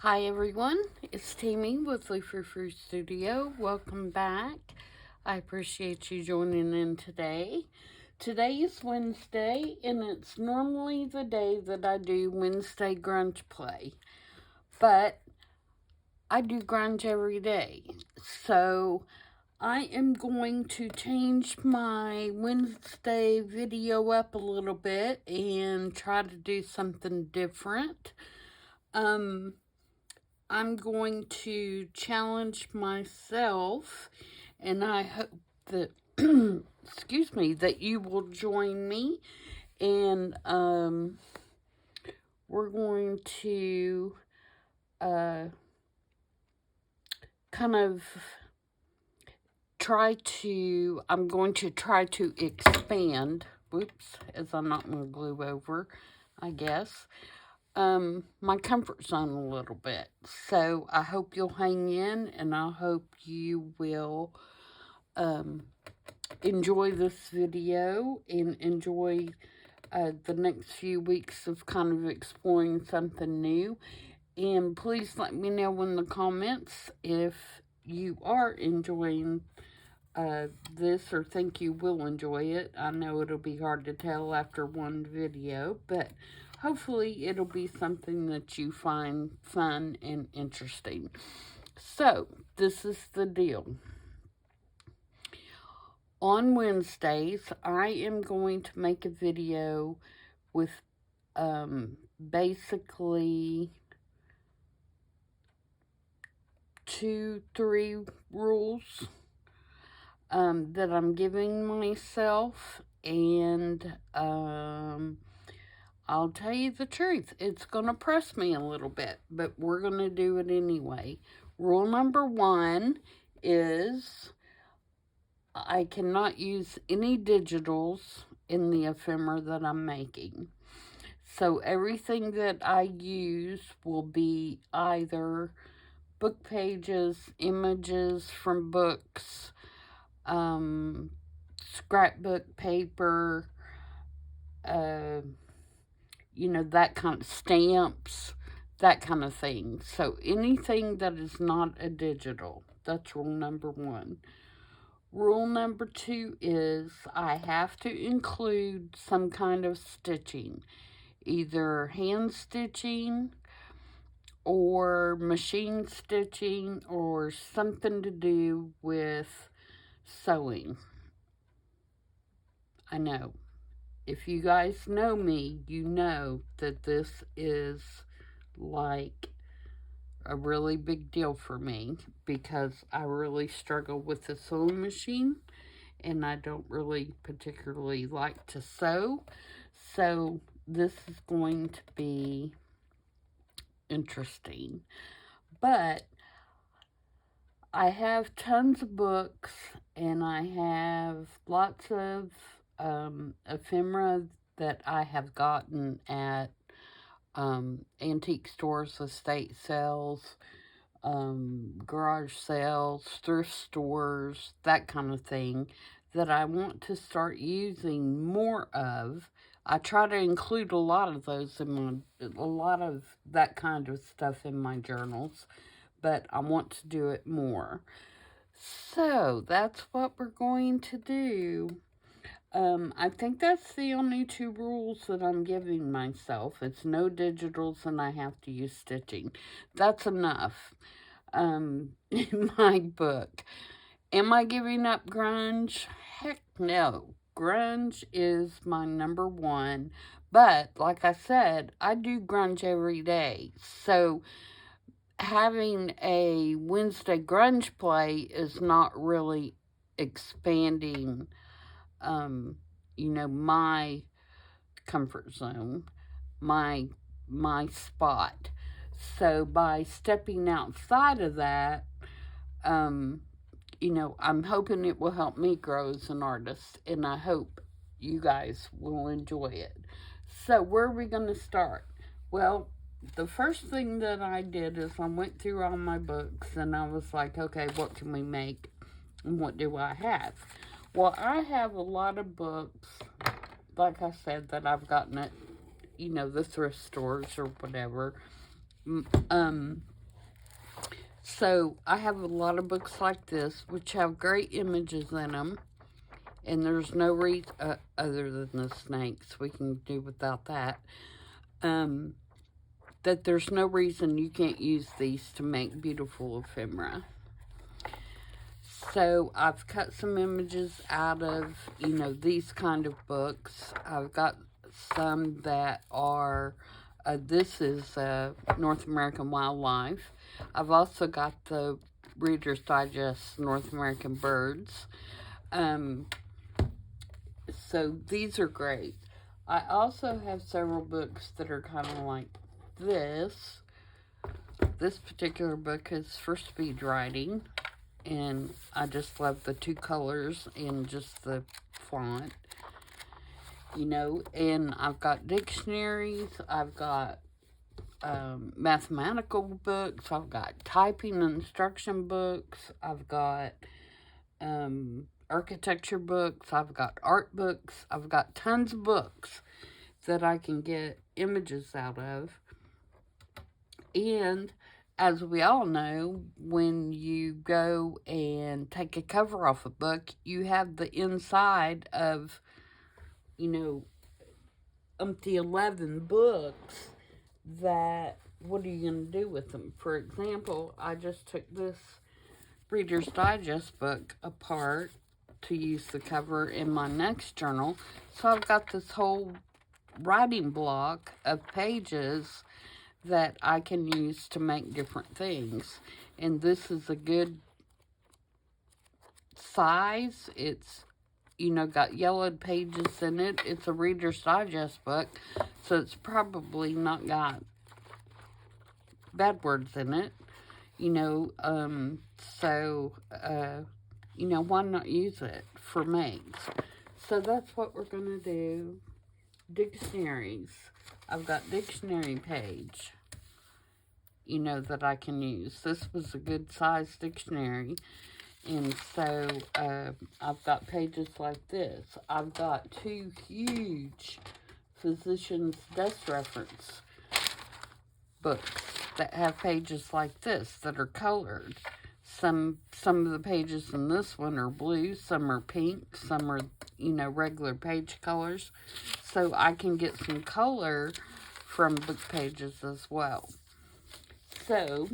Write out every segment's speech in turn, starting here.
Hi everyone, it's Tammy with the Frou-frou Studio. Welcome back. I appreciate you joining in today. Today is Wednesday, and it's normally the day that I do Wednesday grunge play. But I do grunge every day. So I am going to change my Wednesday video up a little bit and try to do something different. I'm going to challenge myself, and I hope that, excuse me, that you will join me, and we're going to kind of I'm going to try to expand, whoops, as I'm not going to glue over, I guess, my comfort zone a little bit. So I hope you'll hang in, and I hope you will enjoy this video and enjoy the next few weeks of kind of exploring something new. And please let me know in the comments if you are enjoying this or think you will enjoy it. I know it'll be hard to tell after one video, but hopefully it'll be something that you find fun and interesting. So, this is the deal. On Wednesdays, I am going to make a video with basically 2-3 rules that I'm giving myself, and I'll tell you the truth, it's going to press me a little bit, but we're going to do it anyway. Rule number 1 is I cannot use any digitals in the ephemera that I'm making. So everything that I use will be either book pages, images from books, scrapbook paper, that kind of stamps, that kind of thing. So anything that is not a digital, that's rule number 1. Rule number 2 is I have to include some kind of stitching, either hand stitching or machine stitching or something to do with sewing. I know. If you guys know me, you know that this is like a really big deal for me because I really struggle with the sewing machine and I don't really particularly like to sew. So this is going to be interesting. But I have tons of books and I have lots of ephemera that I have gotten at antique stores, estate sales, garage sales, thrift stores, that kind of thing, that I want to start using more of. I try to include a lot of those a lot of that kind of stuff in my journals, but I want to do it more. So that's what we're going to do. I think that's the only 2 rules that I'm giving myself. It's no digitals and I have to use stitching. That's enough in my book. Am I giving up grunge? Heck no. Grunge is my number 1. But, like I said, I do grunge every day. So, having a Wednesday grunge play is not really expanding my comfort zone, my spot. So by stepping outside of that, I'm hoping it will help me grow as an artist, and I hope you guys will enjoy it. So where are we going to start? Well, the first thing that I did is I went through all my books, and I was like, okay, what can we make, and what do I have? Well, I have a lot of books, like I said, that I've gotten at, the thrift stores or whatever. So I have a lot of books like this, which have great images in them. And there's no reason, other than the snakes, we can do without that, that there's no reason you can't use these to make beautiful ephemera. So I've cut some images out of, these kind of books. I've got some that are, this is North American Wildlife. I've also got the Reader's Digest North American Birds. So these are great. I also have several books that are kind of like this. This particular book is for speed writing, and I just love the two colors and just the font, and I've got dictionaries, I've got mathematical books, I've got typing instruction books, I've got architecture books, I've got art books, I've got tons of books that I can get images out of. And as we all know, when you go and take a cover off a book, you have the inside of, the 11 books that, what are you going to do with them? For example, I just took this Reader's Digest book apart to use the cover in my next journal. So I've got this whole writing block of pages that I can use to make different things. And this is a good size. It's, got yellowed pages in it. It's a Reader's Digest book, so it's probably not got bad words in it. Why not use it for makes? So that's what we're going to do. Dictionaries. I've got dictionary page, that I can use. This was a good size dictionary. And so I've got pages like this. I've got two huge physician's desk reference books that have pages like this that are colored. Some of the pages in this one are blue, some are pink, some are, regular page colors. So I can get some color from book pages as well. So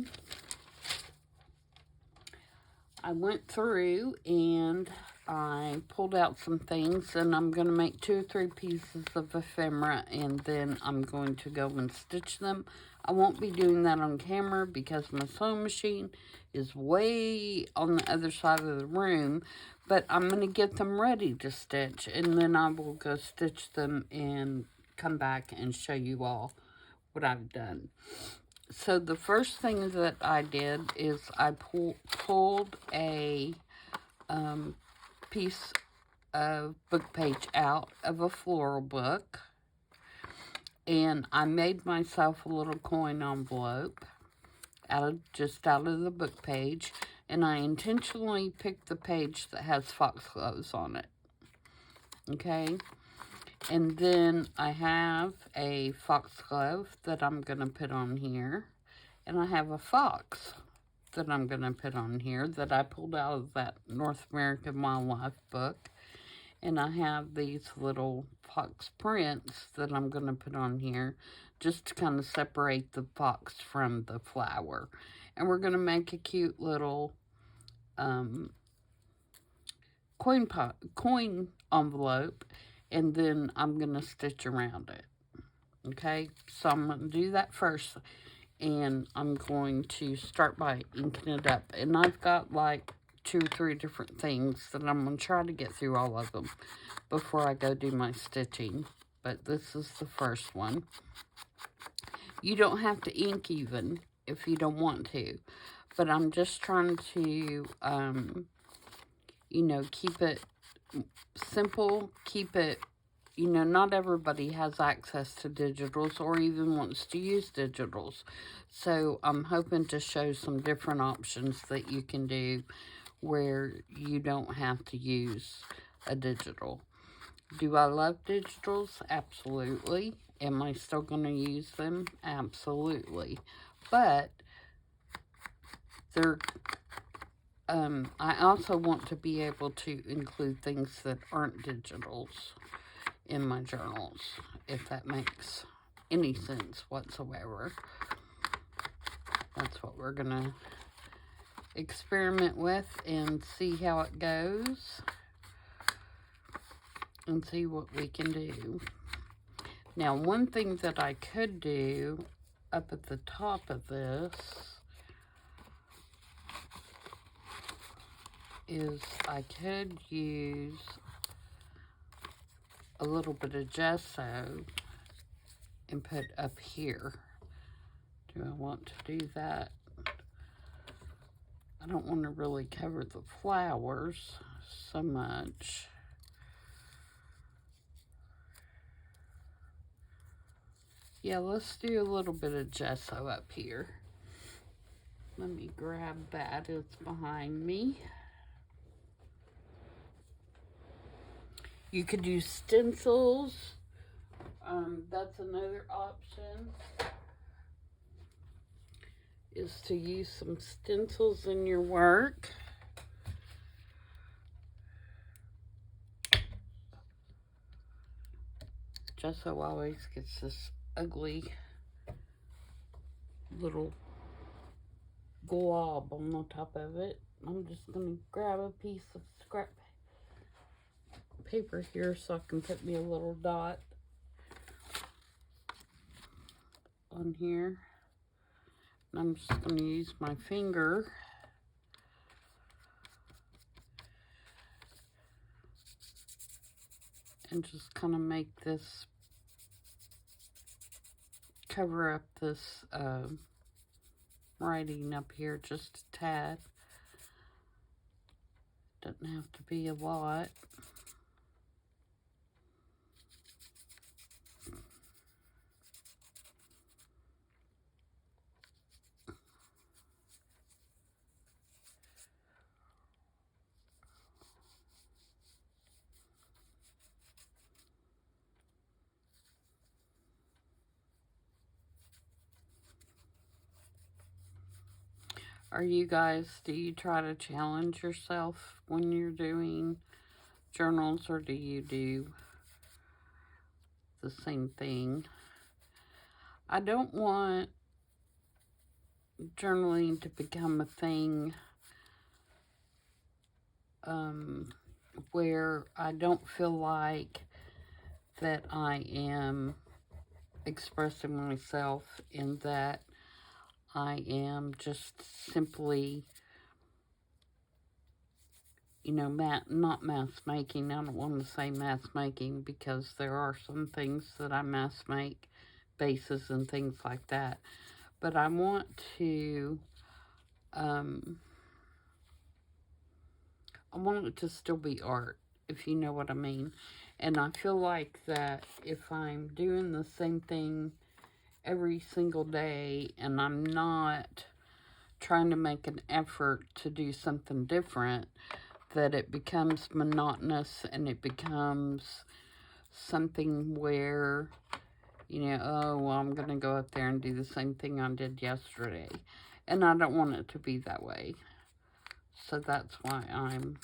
I went through and I pulled out some things, and I'm going to make 2 or 3 pieces of ephemera, and then I'm going to go and stitch them. I won't be doing that on camera because my sewing machine is way on the other side of the room, but I'm going to get them ready to stitch, and then I will go stitch them and come back and show you all what I've done. So the first thing that I did is I pulled a piece of book page out of a floral book, and I made myself a little coin envelope out of the book page, and I intentionally picked the page that has foxgloves on it. Okay, and then I have a foxglove that I'm going to put on here, and I have a fox that I'm going to put on here that I pulled out of that North American Wildlife book. And I have these little fox prints that I'm going to put on here just to kind of separate the fox from the flower. And we're going to make a cute little coin envelope, and then I'm going to stitch around it. Okay, so I'm going to do that first, and I'm going to start by inking it up. And I've got like 2 or 3 different things that I'm going to try to get through all of them before I go do my stitching. But this is the first one. You don't have to ink even if you don't want to. But I'm just trying to, keep it simple, keep it, not everybody has access to digitals or even wants to use digitals. So I'm hoping to show some different options that you can do where you don't have to use a digital. Do I love digitals? Absolutely. Am I still going to use them? Absolutely. But They're I also want to be able to include things that aren't digitals in my journals, if that makes any sense whatsoever. That's what we're gonna experiment with and see how it goes and see what we can do. Now, one thing that I could do up at the top of this is I could use a little bit of gesso and put up here. Do I want to do that? I don't want to really cover the flowers so much. Yeah, let's do a little bit of gesso up here. Let me grab that, it's behind me. You could use stencils. That's another option, is to use some stencils in your work. Gesso always gets this ugly little glob on the top of it. I'm just going to grab a piece of scrap paper here so I can put me a little dot on here. And I'm just going to use my finger and just kind of make this, cover up this writing up here just a tad. Doesn't have to be a lot. Are you guys, do you try to challenge yourself when you're doing journals, or do you do the same thing? I don't want journaling to become a thing where I don't feel like that I am expressing myself, in that I am just simply, you know, not mass making. I don't want to say mass making, because there are some things that I mass make, bases and things like that. But I want to, I want it to still be art, if you know what I mean. And I feel like that if I'm doing the same thing every single day and I'm not trying to make an effort to do something different, that it becomes monotonous and it becomes something where, you know, oh, well, I'm going to go up there and do the same thing I did yesterday. And I don't want it to be that way. So that's why I'm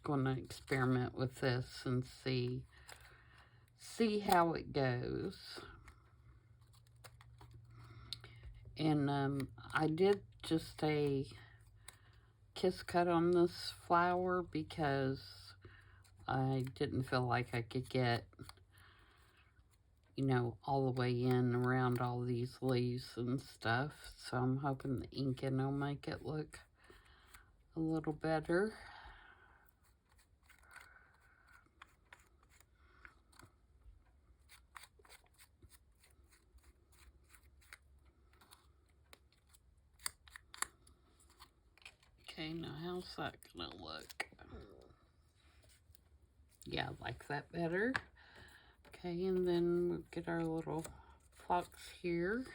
going to experiment with this and see how it goes. And I did just a kiss cut on this flower because I didn't feel like I could get, you know, all the way in around all these leaves and stuff. So I'm hoping the inking will make it look a little better. Okay, now how's that gonna look? Yeah, I like that better. Okay, and then we'll get our little fox here.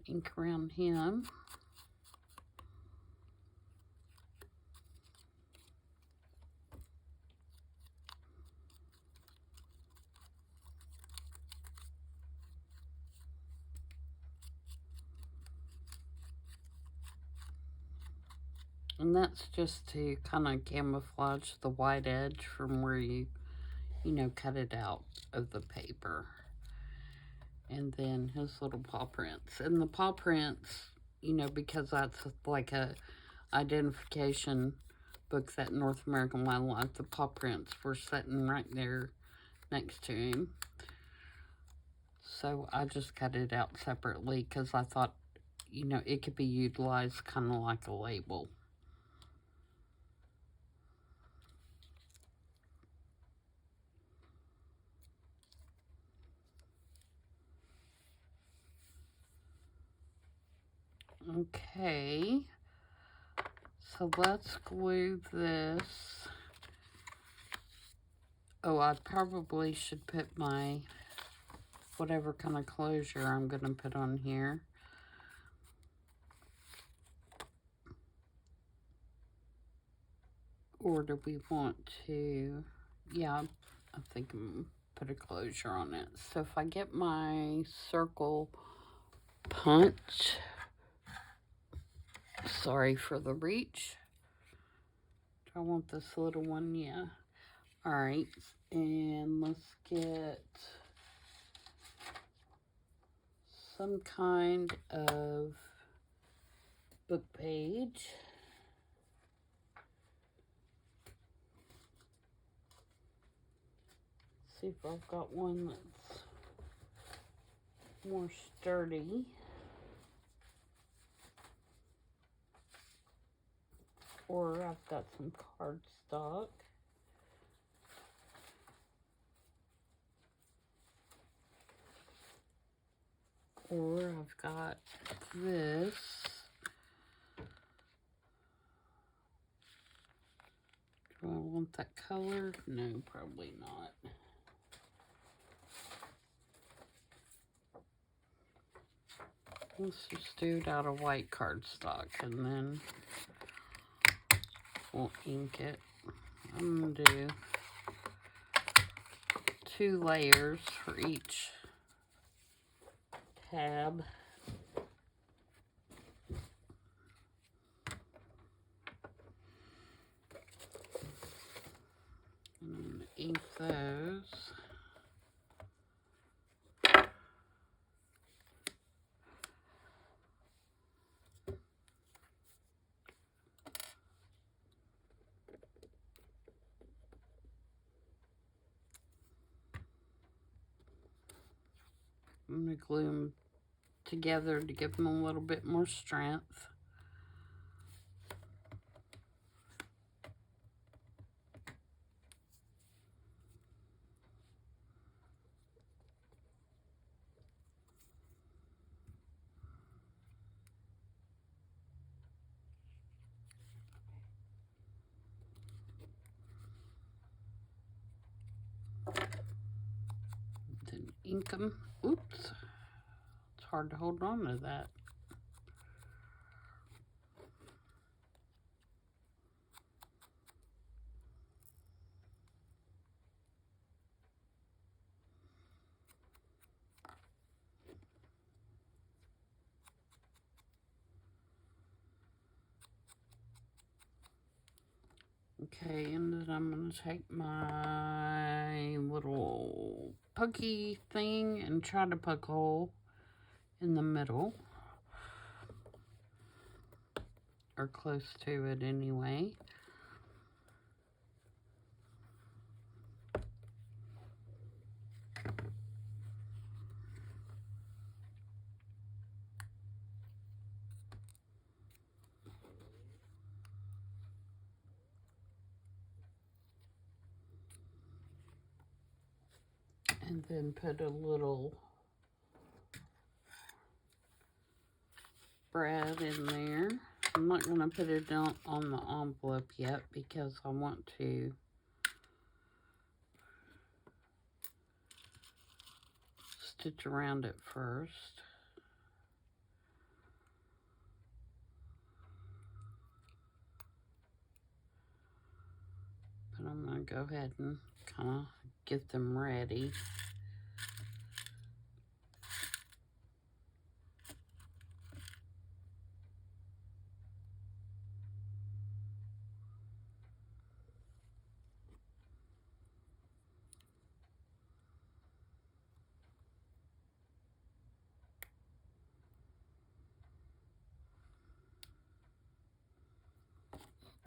Ink around him. And that's just to kind of camouflage the white edge from where you cut it out of the paper. And then his little paw prints. And the paw prints, because that's like a identification book, that North American Wildlife, the paw prints were sitting right there next to him. So I just cut it out separately because I thought, it could be utilized kind of like a label. Okay, so let's glue this. Oh, I probably should put my whatever kind of closure I'm going to put on here. Or do we want to? Yeah, I think I'm going to put a closure on it. So if I get my circle punch, sorry for the reach. Do I want this little one? Yeah. All right, and let's get some kind of book page. See if I've got one that's more sturdy. Or I've got some cardstock. Or I've got this. Do I want that color? No, probably not. Let's just do it out of white cardstock and then we'll ink it. I'm going to do 2 layers for each tab. And ink those. I'm going to glue them together to give them a little bit more strength. Then ink them. Oops. It's hard to hold on to that. Okay, and then I'm going to take my little pokey thing and try to poke a hole in the middle. Or close to it anyway. And then put a little spread in there. I'm not going to put it on the envelope yet because I want to stitch around it first. But I'm going to go ahead and kind of get them ready.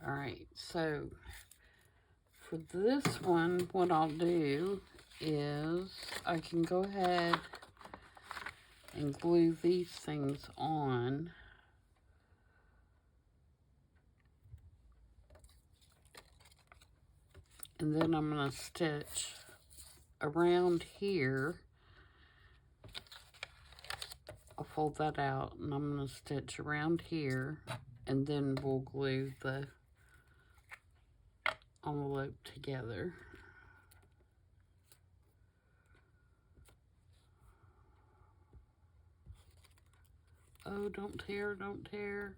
Alright, so for this one, what I'll do is I can go ahead and glue these things on. And then I'm going to stitch around here. I'll fold that out and I'm going to stitch around here, and then we'll glue the envelope together. Oh, don't tear, don't tear.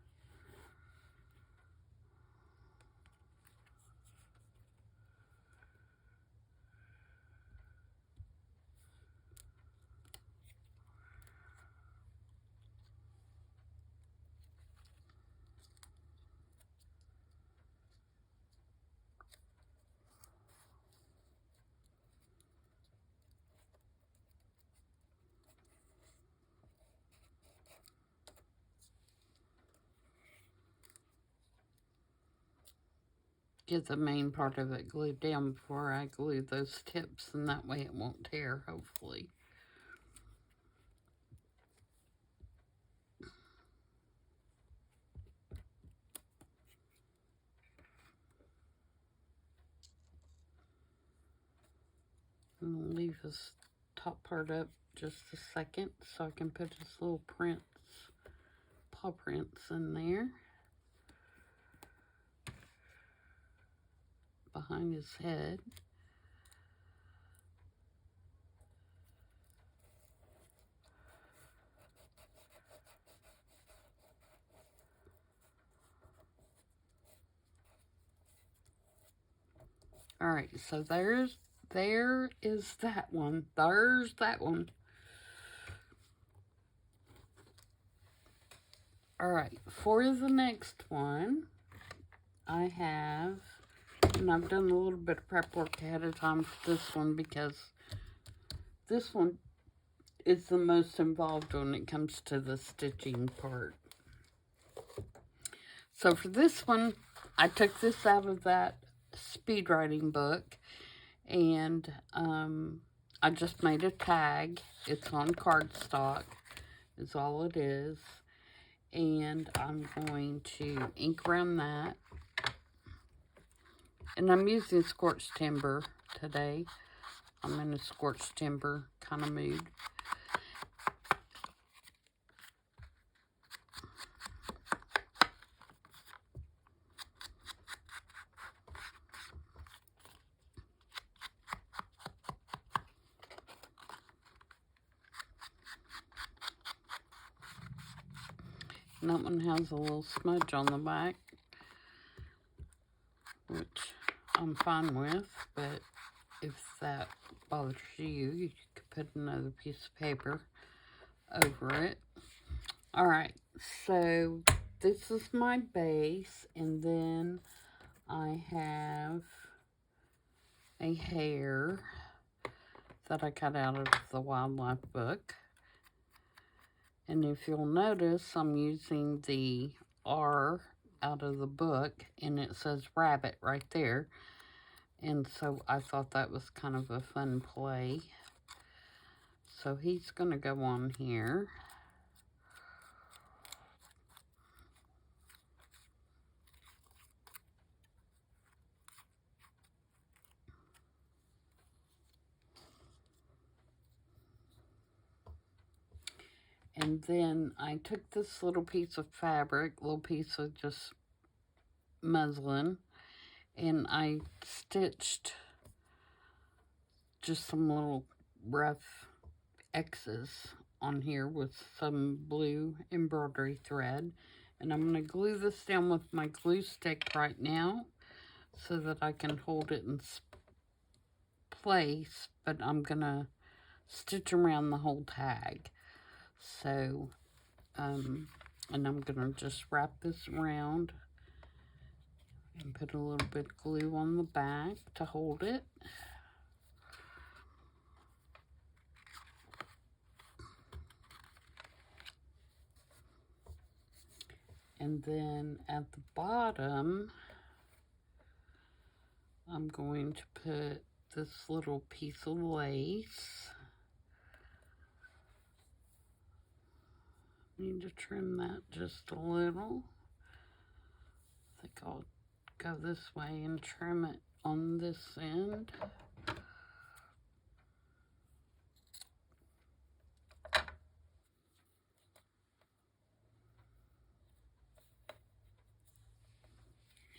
Get the main part of it glued down before I glue those tips, and that way it won't tear, hopefully. I'm going to leave this top part up just a second so I can put his little prints, paw prints in there behind his head. Alright, so there is that one. There's that one. Alright, for the next one, I have, and I've done a little bit of prep work ahead of time for this one because this one is the most involved when it comes to the stitching part. So for this one, I took this out of that speed writing book, and I just made a tag. It's on cardstock, is all it is. And I'm going to ink around that. And I'm using scorched timber today. I'm in a scorched timber kind of mood. And that one has a little smudge on the back, which I'm fine with, but if that bothers you, you could put another piece of paper over it. Alright, so this is my base, and then I have a hare that I cut out of the wildlife book. And if you'll notice, I'm using the R out of the book, and it says rabbit right there. And so I thought that was kind of a fun play. So he's going to go on here. And then I took this little piece of fabric, little piece of just muslin, and I stitched just some little rough X's on here with some blue embroidery thread. And I'm going to glue this down with my glue stick right now so that I can hold it in place, but I'm going to stitch around the whole tag. So, and I'm going to just wrap this around and put a little bit of glue on the back to hold it. And then at the bottom, I'm going to put this little piece of lace. Need to trim that just a little. I think I'll go this way and trim it on this end.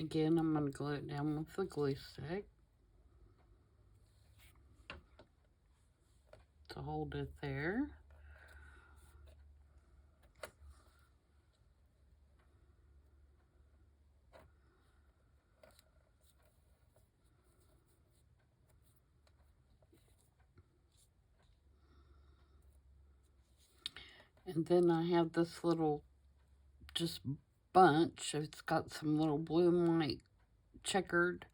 Again, I'm going to glue it down with the glue stick to hold it there. And then I have this little just bunch. It's got some little blue and white checkered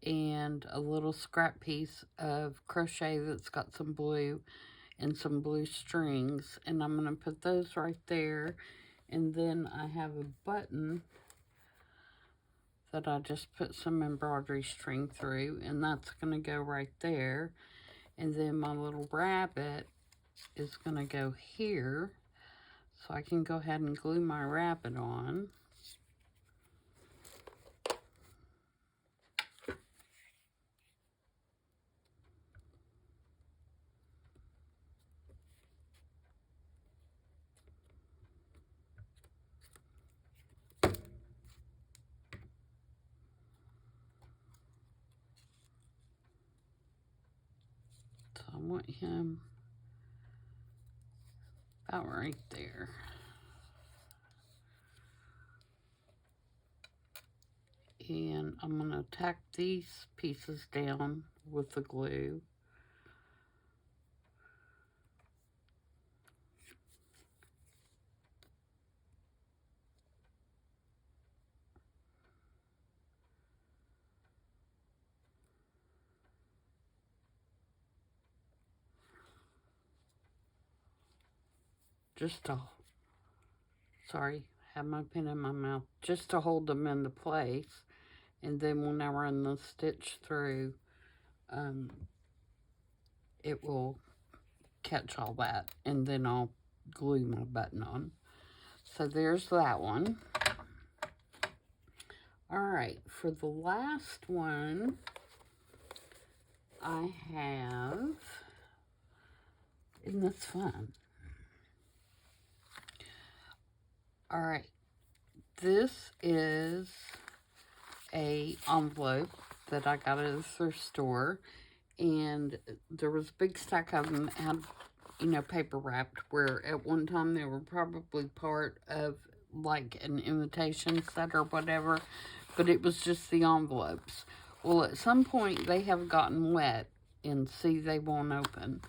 and a little scrap piece of crochet that's got some blue and some blue strings. And I'm going to put those right there. And then I have a button that I just put some embroidery string through, and that's going to go right there. And then my little rabbit is going to go here. So I can go ahead and glue my rabbit on. So I want him about right there. And I'm going to tack these pieces down with the glue. Just to, sorry, have my pen in my mouth, just to hold them into place. And then when I run the stitch through, it will catch all that, and then I'll glue my button on. So there's that one. All right, for the last one, I have, isn't this fun? All right, this is a envelope that I got at the thrift store, and there was a big stack of them that had, you know, paper wrapped, where at one time they were probably part of like an invitation set or whatever, but it was just the envelopes. Well, at some point they have gotten wet, and see, they won't open.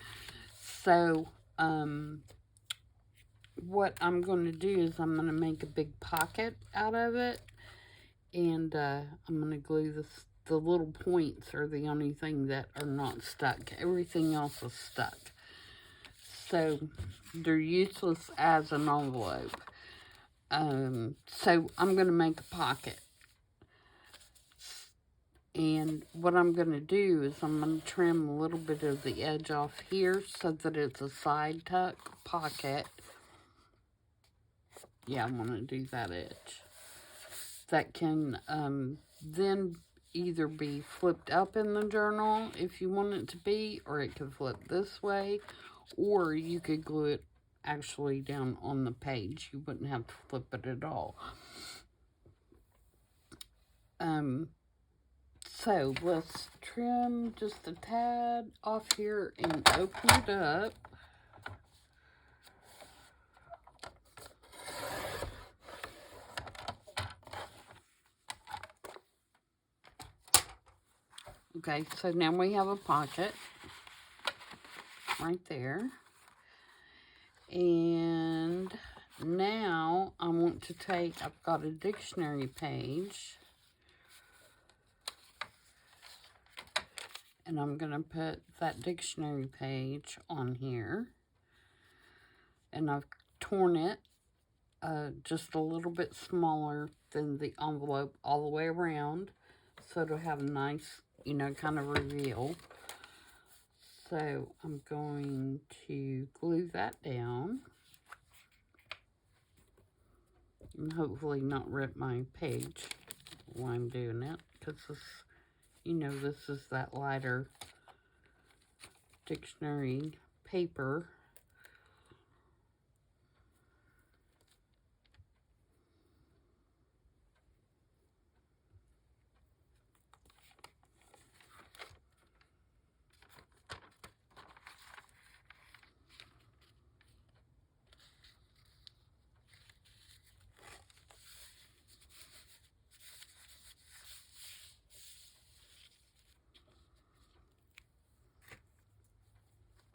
So, what I'm going to do is I'm going to make a big pocket out of it, and I'm going to glue this. The little points are the only thing that are not stuck. Everything else is stuck. So they're useless as an envelope. So I'm going to make a pocket. And what I'm going to do is I'm going to trim a little bit of the edge off here so that it's a side tuck pocket. Yeah, I'm going to do that edge. That can then either be flipped up in the journal if you want it to be, or it could flip this way, or you could glue it actually down on the page. You wouldn't have to flip it at all. So let's trim just a tad off here and open it up. Okay, so now we have a pocket right there. And now I want to take, I've got a dictionary page, and I'm going to put that dictionary page on here. And I've torn it just a little bit smaller than the envelope all the way around, so it'll have a nice, you know, kind of reveal. So I'm going to glue that down. And hopefully not rip my page while I'm doing it. Because this, you know, this is that lighter dictionary paper.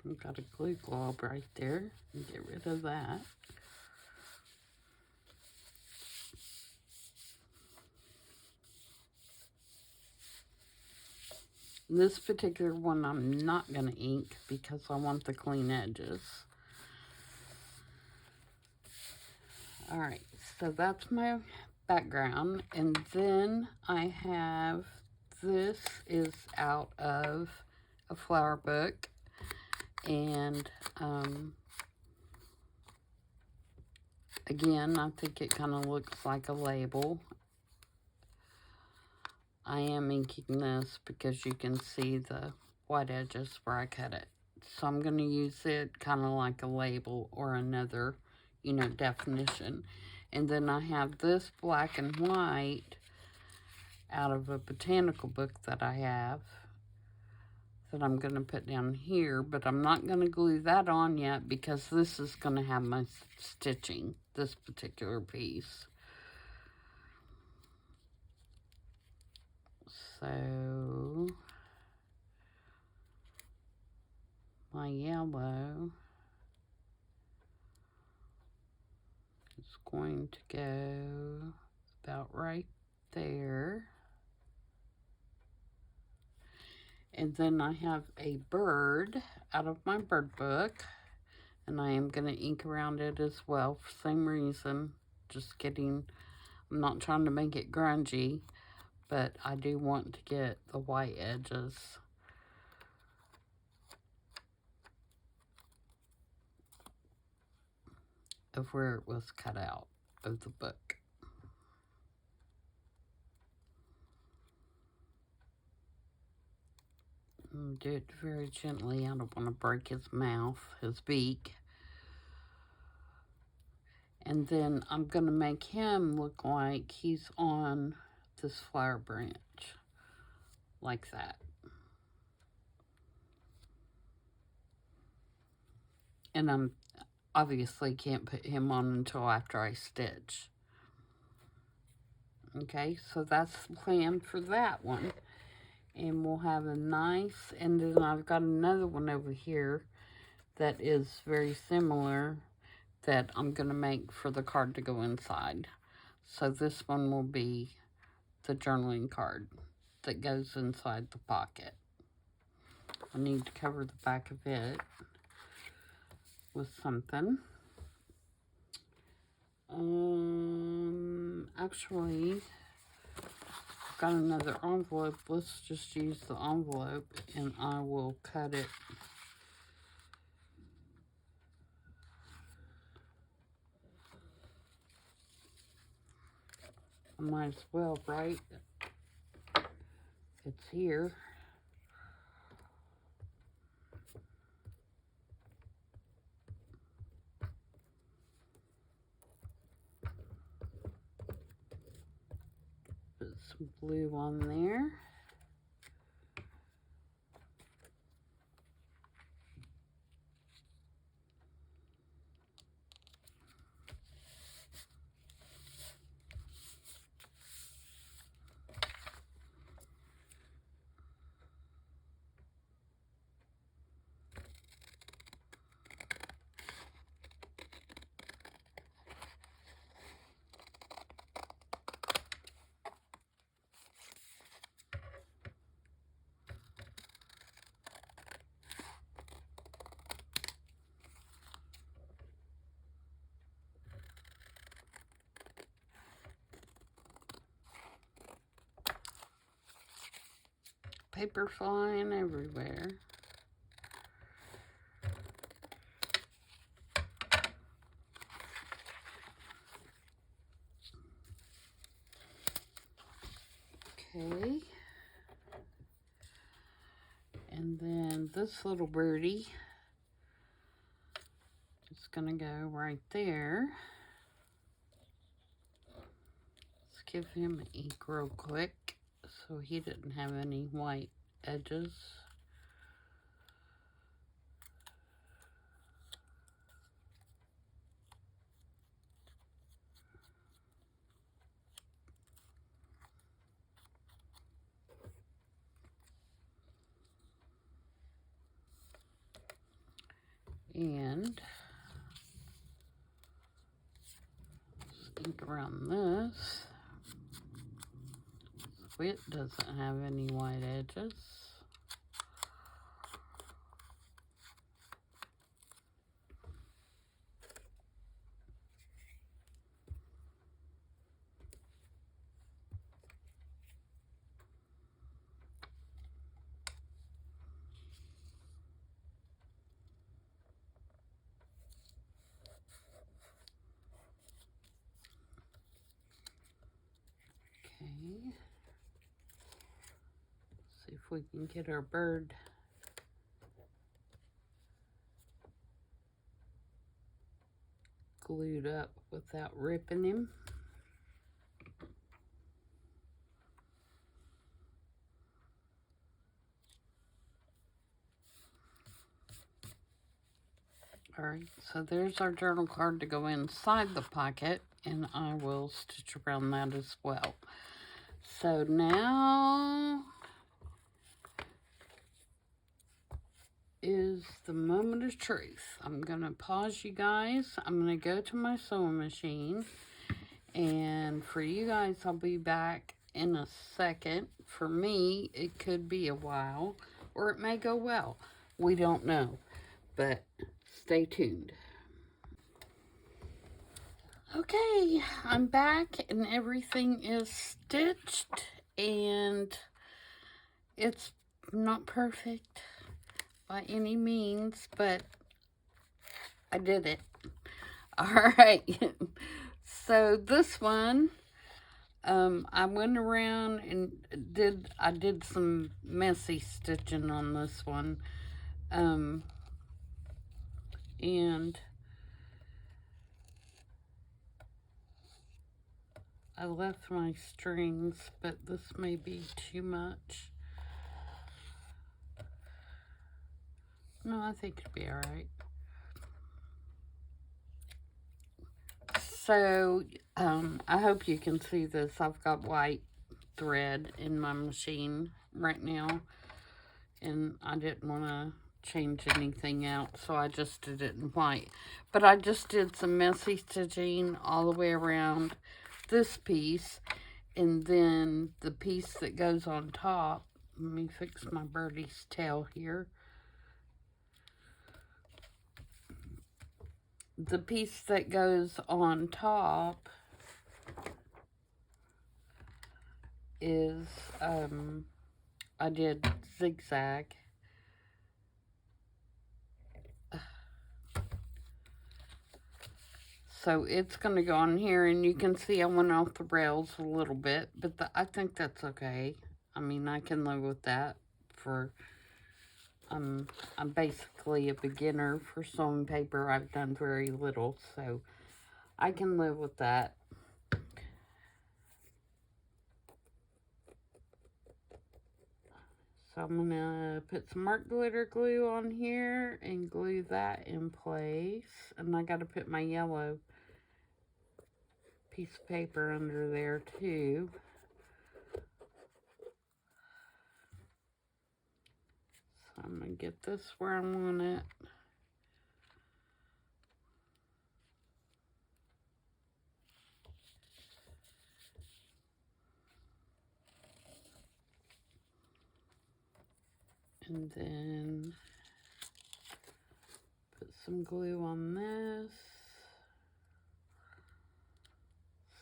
I've got a glue glob right there. Get rid of that. This particular one I'm not going to ink because I want the clean edges. Alright, so that's my background. And then I have, this is out of a flower book. And again, I think it kind of looks like a label. I am inking this because you can see the white edges where I cut it. So I'm going to use it kind of like a label or another, you know, definition. And then I have this black and white out of a botanical book that I have that I'm going to put down here, but I'm not going to glue that on yet because this is going to have my stitching, this particular piece. So my yellow is going to go about right there. And then I have a bird out of my bird book, and I am going to ink around it as well for same reason. Just getting, I'm not trying to make it grungy, but I do want to get the white edges of where it was cut out of the book. Do it very gently. I don't want to break his mouth, his beak. And then I'm going to make him look like he's on this flower branch. Like that. And I'm obviously can't put him on until after I stitch. Okay, so that's the plan for that one. And we'll have a nice, and then I've got another one over here that is very similar that I'm going to make for the card to go inside. So this one will be the journaling card that goes inside the pocket. I need to cover the back of it with something. Actually, I've got another envelope. Let's just use the envelope and I will cut it. I might as well, right? It's here. Put some blue on there. paper flying everywhere. Okay. And then this little birdie is going to go right there. Let's give him an ink real quick so he didn't have any white edges. And ink around this. So it doesn't have any white edges. Okay. See if we can get our bird glued up without ripping him. Alright, so there's our journal card to go inside the pocket, and I will stitch around that as well. So now is the moment of truth. I'm going to pause you guys. I'm going to go to my sewing machine, and for you guys, I'll be back in a second. For me, it could be a while, or it may go well. We don't know, but stay tuned. Okay, I'm back and everything is stitched, and it's not perfect by any means, but I did it. All right. So this one, I went around and did some messy stitching on this one. And I left my strings, but this may be too much. No, I think it'd be all right. So, I hope you can see this. I've got white thread in my machine right now, and I didn't want to change anything out, so I just did it in white. But I just did some messy stitching all the way around this piece, and then the piece that goes on top. Let me fix my birdie's tail here. The piece that goes on top is, I did zigzag. So it's going to go on here, and you can see I went off the rails a little bit, but I think that's okay. I mean, I can live with that for, I'm basically a beginner for sewing paper. I've done very little, so I can live with that. So I'm going to put some mark glitter glue on here and glue that in place. And I got to put my yellow piece of paper under there too. So I'm going to get this where I want it. And then put some glue on this.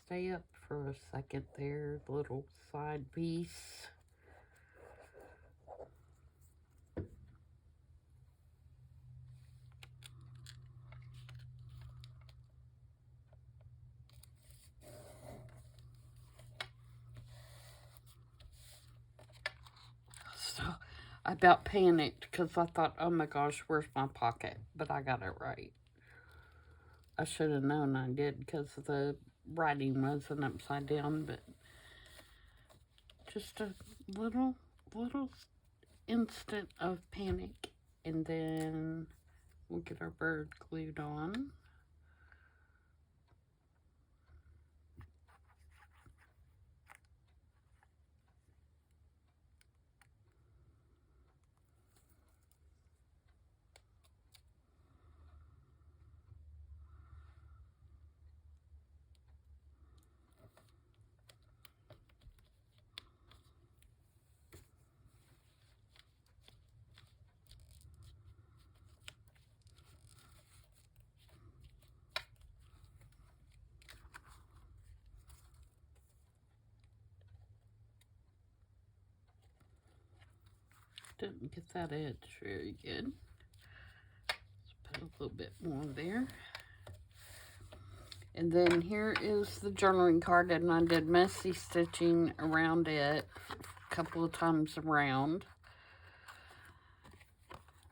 Stay up for a second there, little side piece. about panicked because I thought, oh my gosh, where's my pocket? But I got it right. I should have known I did because the writing wasn't upside down, but just a little instant of panic. And then we'll get our bird glued on. Didn't get that edge very good. Let's put a little bit more there. And then here is the journaling card, and I did messy stitching around it a couple of times around.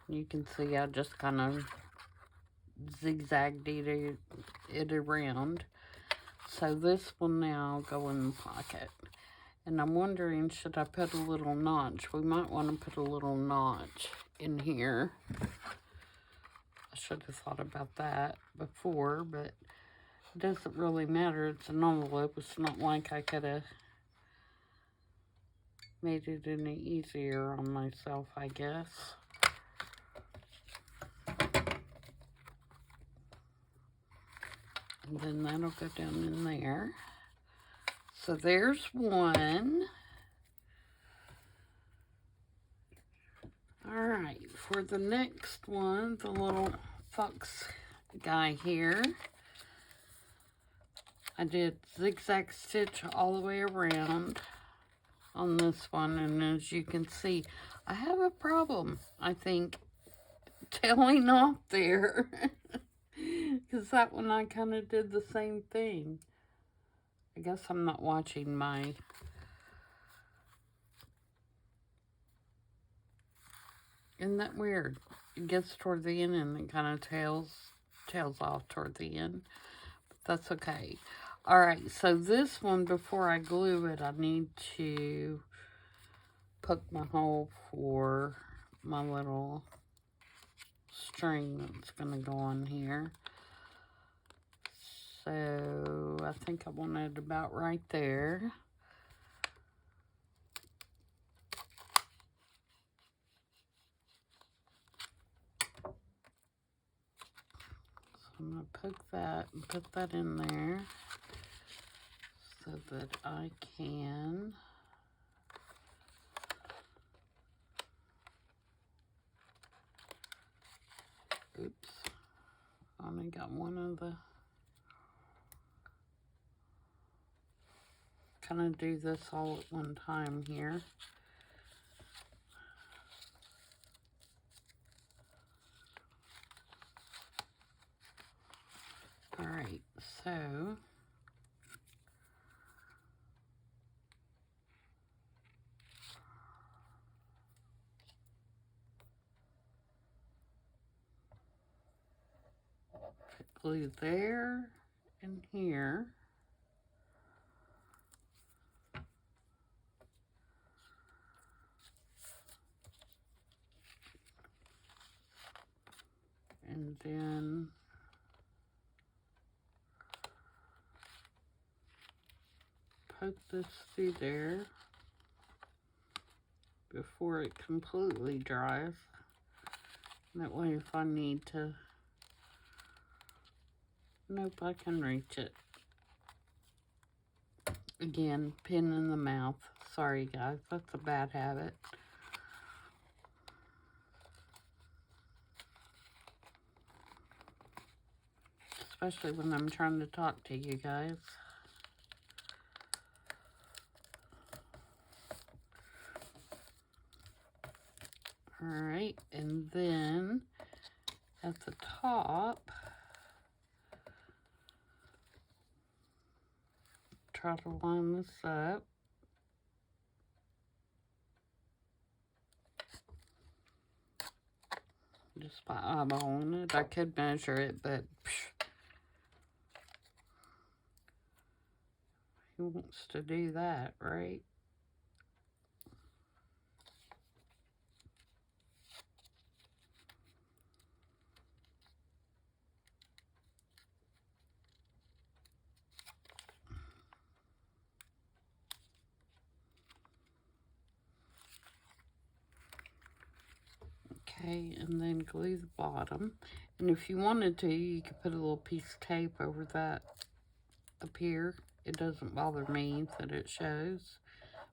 You can see I just kind of zigzagged it around. So this will now go in the pocket. And I'm wondering, should I put a little notch? We might want to put a little notch in here. I should have thought about that before, but it doesn't really matter. It's an envelope. It's not like I could have made it any easier on myself, I guess. And then that'll go down in there. So there's one. All right, for the next one, the little fox guy here, I did zigzag stitch all the way around on this one, and as you can see, I have a problem, I think, tailing off there, because that one I kind of did the same thing. I guess I'm not watching my... Isn't that weird? It gets toward the end and it kind of tails off toward the end. But that's okay. Alright, so this one, before I glue it, I need to poke my hole for my little string that's going to go on here. So I think I want it about right there. I'm going to poke that and put that in there so that I can oops, only got one of the, kind of do this all at one time here. Alright, so put glue there and here. And then poke this through there before it completely dries. That way if I need to, nope, I can reach it. Again, pin in the mouth. Sorry guys, that's a bad habit. Especially when I'm trying to talk to you guys. Alright, and then at the top, try to line this up. just by eyeballing it. I could measure it, but who wants to do that, right? Okay, and then glue the bottom. And if you wanted to, you could put a little piece of tape over that up here. It doesn't bother me that it shows,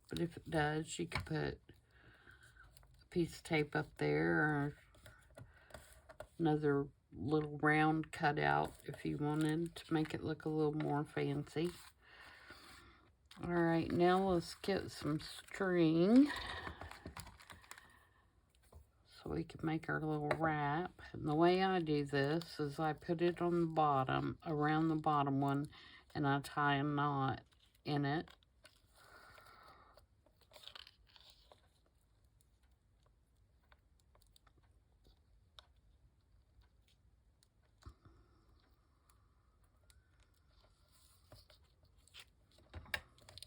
but if it does, you could put a piece of tape up there or another little round cutout if you wanted to make it look a little more fancy. All right, now let's get some string so we can make our little wrap. And the way I do this is I put it on the bottom, around the bottom one, and I tie a knot in it.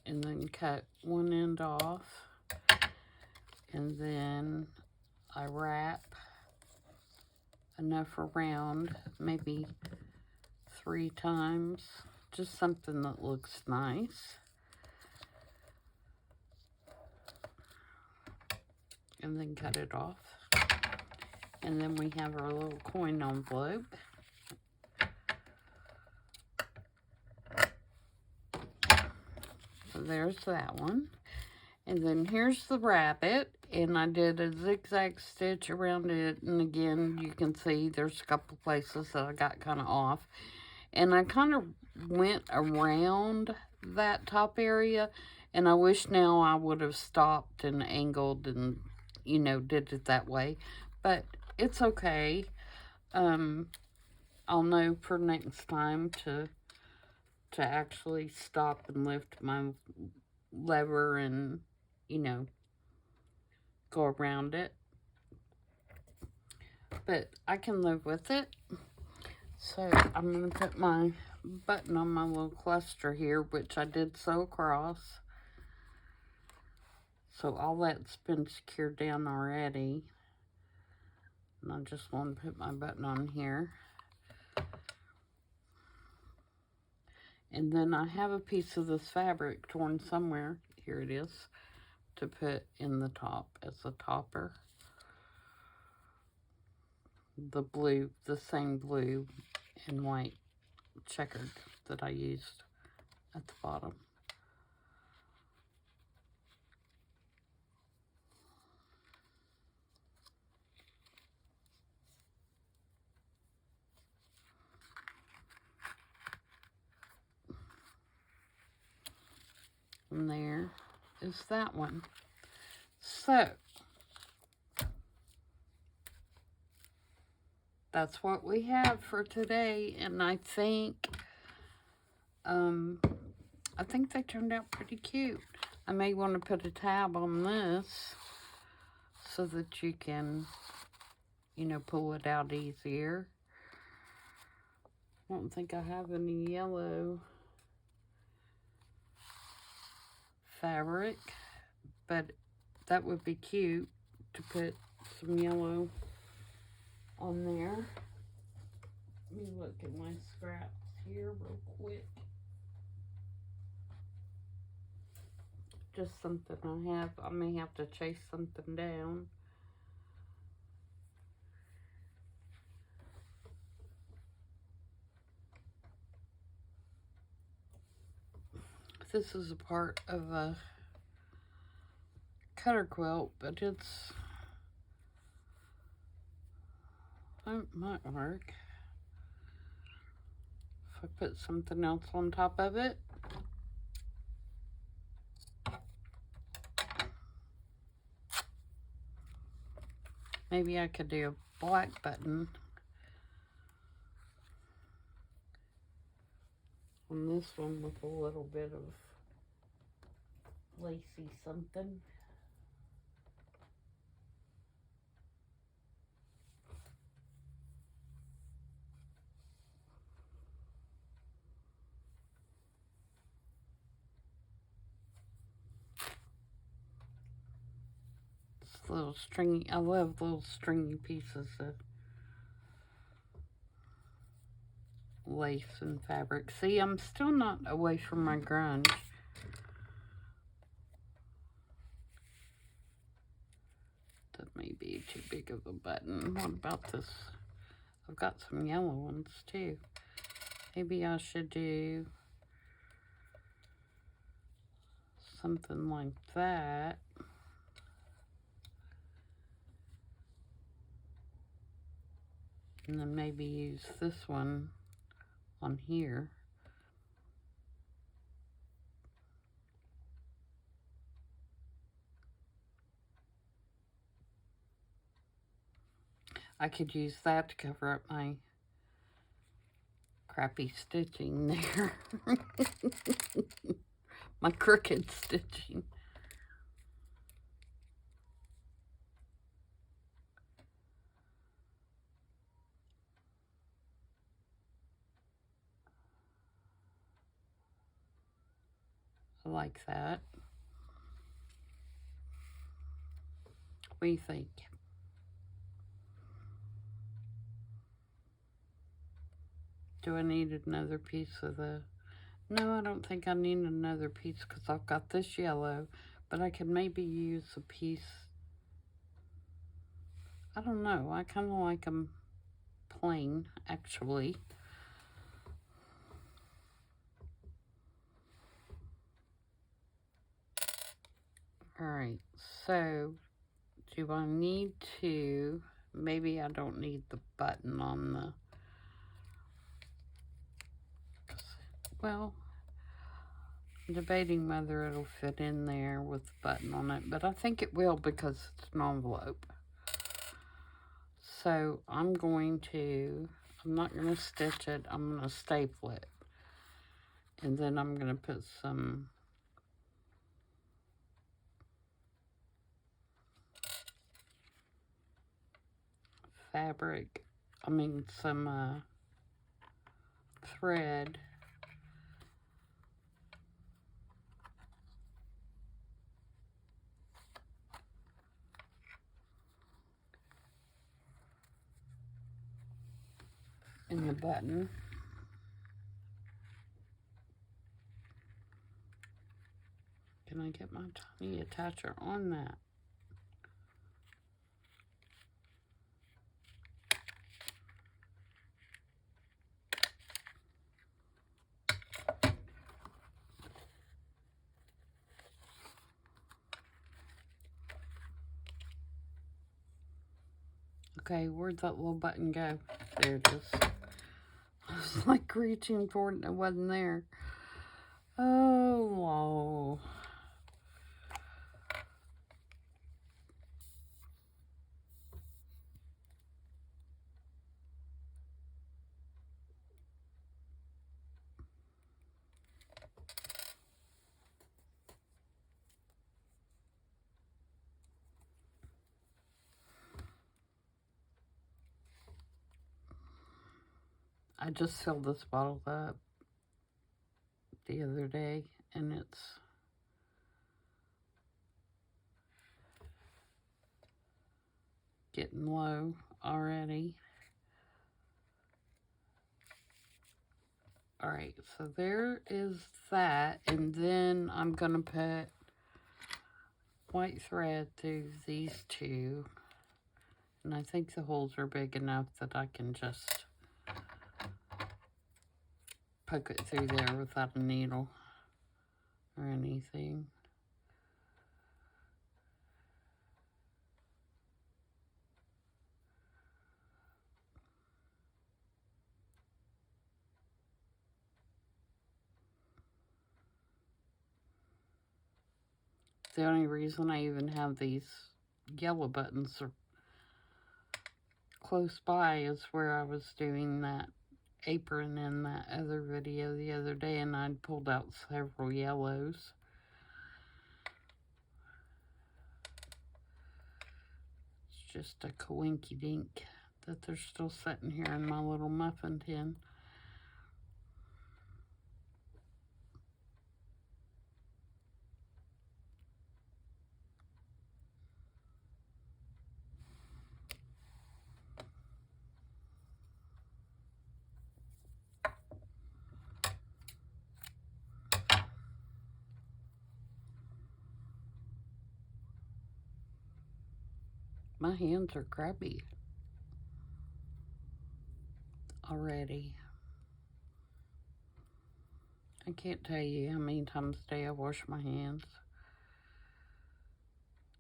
And then cut one end off, and then I wrap enough around, maybe 3 times, just something that looks nice. And then cut it off. And then we have our little coin envelope. So there's that one. And then here's the rabbit, and I did a zigzag stitch around it, and again, you can see there's a couple places that I got kind of off. And I kind of went around that top area, and I wish now I would have stopped and angled and, you know, did it that way. But it's okay. I'll know for next time to actually stop and lift my lever and, you know, go around it. But I can live with it. So I'm going to put my button on my little cluster here, which I did sew across. So all that's been secured down already. And I just want to put my button on here. And then I have a piece of this fabric torn somewhere. Here it is. To put in the top as a topper. The blue, the same blue and white checkered that I used at the bottom. And there is that one. So that's what we have for today, and I think they turned out pretty cute. I may want to put a tab on this so that you can, you know, pull it out easier. I don't think I have any yellow fabric, but that would be cute to put some yellow on there. Let me look at my scraps here real quick. Just something I have. I may have to chase something down. This is a part of a cutter quilt, but it might work if I put something else on top of it. Maybe I could do a black button on this one with a little bit of lacy something. little stringy, I love little stringy pieces of lace and fabric. See, I'm still not away from my grunge. That may be too big of a button. What about this? I've got some yellow ones too. Maybe I should do something like that. And then maybe use this one on here. I could use that to cover up my crappy stitching there. My crooked stitching. I like that. What do you think? Do I need another piece of the... No, I don't think I need another piece because I've got this yellow, but I could maybe use a piece. I don't know. I kind of like them plain, actually. Alright, so do I need to... Maybe I don't need the button on the... Well, I'm debating whether it'll fit in there with the button on it, but I think it will because it's an envelope. So I'm not going to stitch it, I'm going to staple it. And then I'm going to put some fabric, some thread. In the button. Can I get my tiny attacher on that? Okay, where'd that little button go? There it is. I was like reaching for it and it wasn't there. Oh, I just filled this bottle up the other day and it's getting low already. Alright, so there is that, and then I'm going to put white thread through these two, and I think the holes are big enough that I can just poke it through there without a needle or anything. The only reason I even have these yellow buttons are close by is where I was doing that apron in that other video the other day, and I'd pulled out several yellows. It's just a coinky-dink that they're still sitting here in my little muffin tin. My hands are grubby already. I can't tell you how many times a day I wash my hands.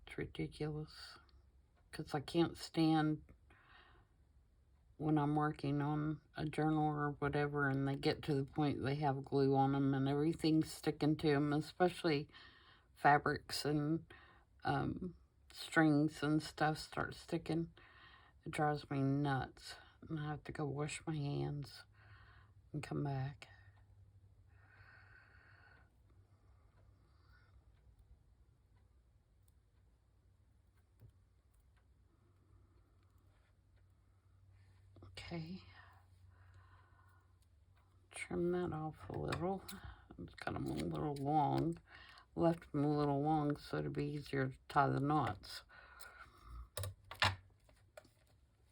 It's ridiculous. Because I can't stand when I'm working on a journal or whatever and they get to the point they have glue on them and everything's sticking to them, especially fabrics and strings and stuff start sticking. It drives me nuts. And I have to go wash my hands and come back. Okay. Trim that off a little. It's got them a little long. Left them a little long so it'd be easier to tie the knots.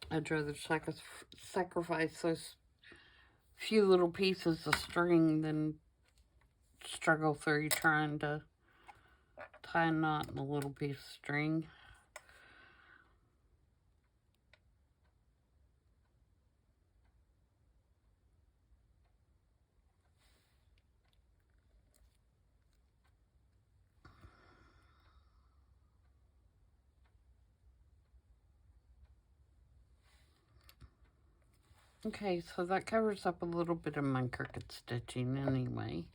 I'd rather sacrifice those few little pieces of string than struggle through trying to tie a knot in a little piece of string. Okay, so that covers up a little bit of my crooked stitching anyway.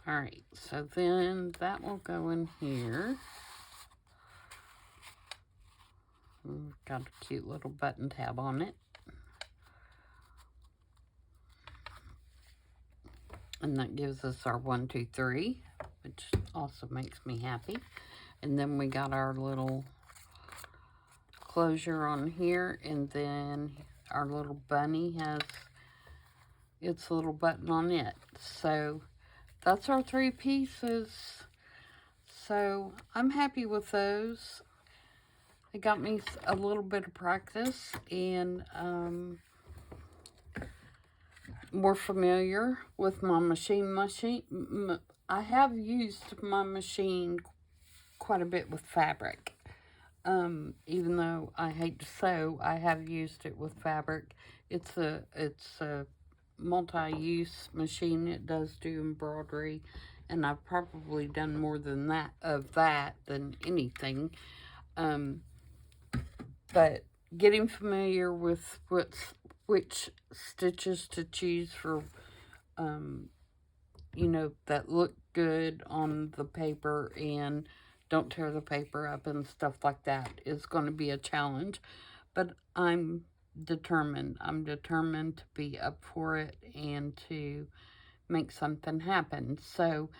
Alright, so then that will go in here. We've got a cute little button tab on it. And that gives us our 1, 2, 3, which also makes me happy. And then we got our little closure on here, and then our little bunny has its little button on it. So that's our 3 pieces. So I'm happy with those. It got me a little bit of practice and more familiar with my machine. I have used my machine quite a bit with fabric. Even though I hate to sew, I have used it with fabric. It's a multi-use machine. It does do embroidery, and I've probably done more than that than anything. But getting familiar with which stitches to choose for, you know, that look good on the paper and don't tear the paper up and stuff like that is going to be a challenge. But I'm determined. I'm determined to be up for it and to make something happen. So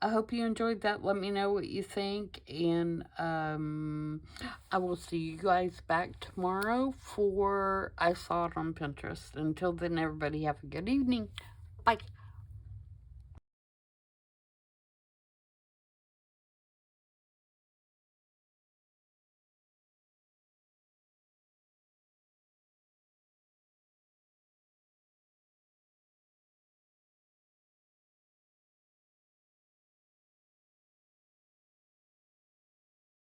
I hope you enjoyed that. Let me know what you think. And I will see you guys back tomorrow for I Saw It on Pinterest. Until then, everybody have a good evening. Bye.